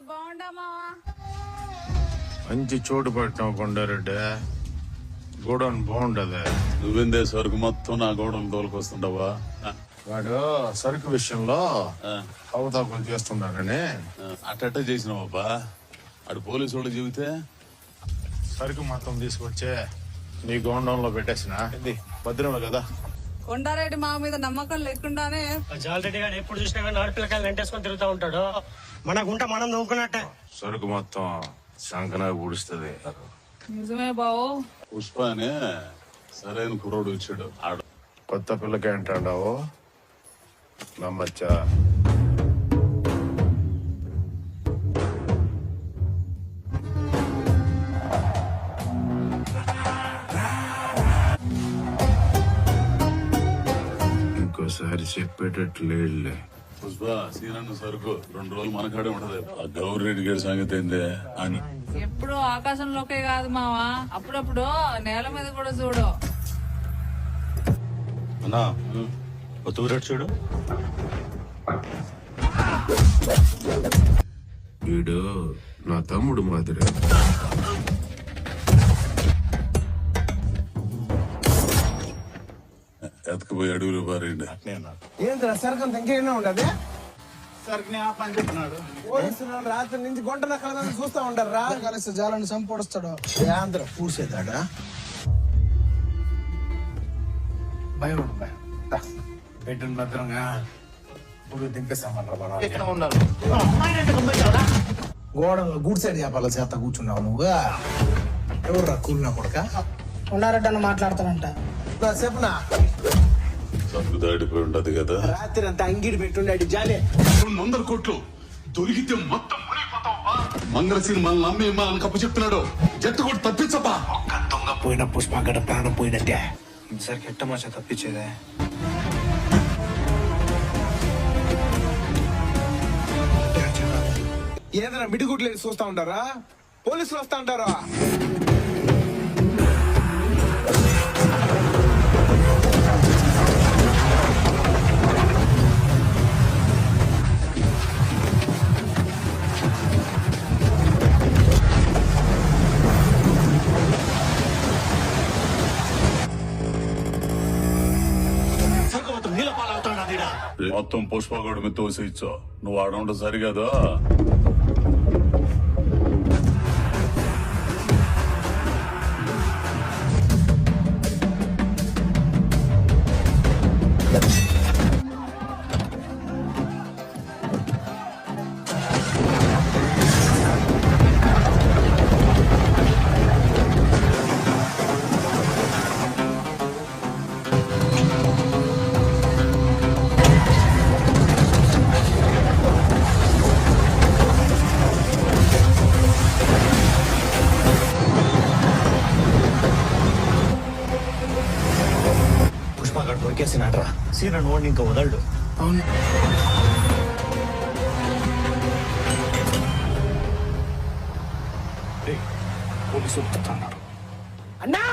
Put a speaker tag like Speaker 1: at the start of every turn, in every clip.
Speaker 1: బాగుండా మావా
Speaker 2: మంచి చోటు పట్టినావు కొండారెడ్డి. గోడౌన్ బాగుండదు.
Speaker 3: నువ్వేందే సరుకు మొత్తం నా గోడౌన్ తోలుకొస్తుండవా?
Speaker 2: వాడు సరుకు విషయంలో అవతాకులు చేస్తున్నాడని
Speaker 3: అట్ట చేసినావబ్బా. అటు పోలీసు వాళ్ళు చెబితే
Speaker 2: సరుకు మొత్తం తీసుకొచ్చే నీ గోడౌన్ లో పెట్టేసిన భద్రమే కదా.
Speaker 1: కొండారెడ్డి మా మీద నమ్మకం లేకుండానే
Speaker 4: జాలరెడ్డి గారు ఎప్పుడు చూసినా కానీ ఆడపిల్లకాయలు వెంటేసుకొని తిరుగుతూ ఉంటాడు. మన గుంట మనం నవ్వుకున్నట్టే.
Speaker 2: సరుకు మొత్తం సంకనా ఊడుస్తుంది.
Speaker 1: నిజమే బావు.
Speaker 3: పుష్ప అనే సరైన కుర్రోడు వచ్చాడు. ఆడ
Speaker 2: కొత్త పిల్లకే అంటాడావు నమ్మచ్చా? ఇంకోసారి చెప్పేటట్టు లేదులే.
Speaker 3: పుష్ప సీనన్న సరుకు 2 రోజులు మనకాడే ఉంటది. ఆ గౌరెడ్డి గారి సంగతి ఏందే అని
Speaker 1: ఎప్పుడు ఆకాశంలోకే కాదు మావా, అప్పుడప్పుడు నేల మీద కూడా చూడు.
Speaker 4: అన్నా తూరెట్టు చూడు.
Speaker 2: వీడు నా తమ్ముడు మాదిరే.
Speaker 3: ఎతకపోయి అడుగులు పారేయండి.
Speaker 5: ఏంద్రా సరుకు ఇంకేనా ఉండదు?
Speaker 6: సరుకుని ఆ పని చెప్తున్నాడు.
Speaker 5: పోలీసులు రాత్రి నుంచి గుంటల కళ చూస్తా ఉంటారు రా.
Speaker 6: కలిసి జాలని సంపొడుస్తాడు.
Speaker 5: ఆంధ్ర పూసేదాడా
Speaker 6: భయం పెట్టిన భద్రంగా ఇప్పుడు దింపేసామన్నారు.
Speaker 5: గోడలో గూడ్ సైడ్ చేపాల చేత కూర్చున్నావు నువ్వు. ఎవర్రా కూలినా కొడక?
Speaker 7: ఉన్నారట మాట్లాడతానంట.
Speaker 5: చెప్పునా
Speaker 3: సరుకు దాటిపోయి ఉంటది కదా.
Speaker 5: రాత్రి అంతా అంగిడి పెట్టుండే జాలే
Speaker 3: 200 కోట్లు దొరికితే మొత్తం మంగళసీన్ మనల్ని నమ్మి మనల్ని కప్పు చెప్తున్నాడు. జట్టు కూడా తప్పించప్పా.
Speaker 5: ఒక్క దొంగ పోయిన పుష్పగడ ప్రాణం పోయినట్టే.
Speaker 6: ఈసారికి ఎట్టమాచా తప్పించేదే.
Speaker 5: ఏదైనా మిడిగుడ్లు చూస్తా ఉంటారా? పోలీసులు వస్తా ఉంటారా?
Speaker 3: మొత్తం పుష్పగోడు మీద తోసేయచ్చు. నువ్వు ఆడ సరిగదా?
Speaker 4: పుష్పగాడు దొరికేసినాడ్రా. సీన నోడిని ఇంకా వదలడు.
Speaker 6: అవును,
Speaker 4: పోలీసు వస్తున్నారు.
Speaker 7: అన్నా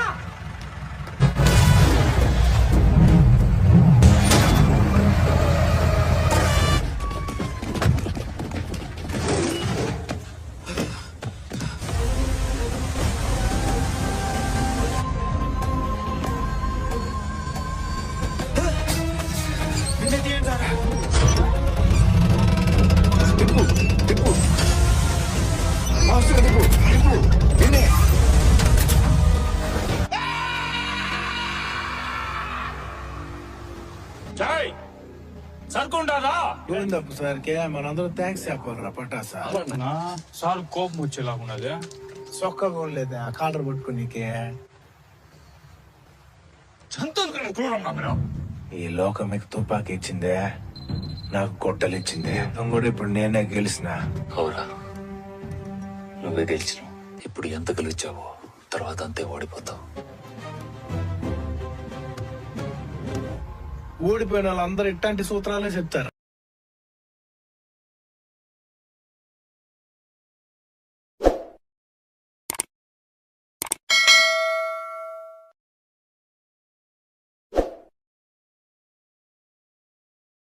Speaker 4: సరుకుంటారా?
Speaker 5: ఏందప్పు సార్కే మనందరం థ్యాంక్స్ చెప్పాలరా పటాసా.
Speaker 6: సార్ కోపం వచ్చేలాగున్నది.
Speaker 5: సొక్కగా ఉండలేదా కాలర్ పట్టుకునికే? ఈ లోకం మీకు తుపాకి ఇచ్చిందే, నాకు గొట్టలు ఇచ్చిందే. కూడా ఇప్పుడు నేనే గెలిచిన.
Speaker 8: అవురా, నువ్వే గెలిచినావు. ఇప్పుడు ఎంత గెలిచావో తర్వాత అంతే ఓడిపోతావు.
Speaker 5: ఓడిపోయిన వాళ్ళందరూ ఇట్లాంటి సూత్రాలే చెప్తారు.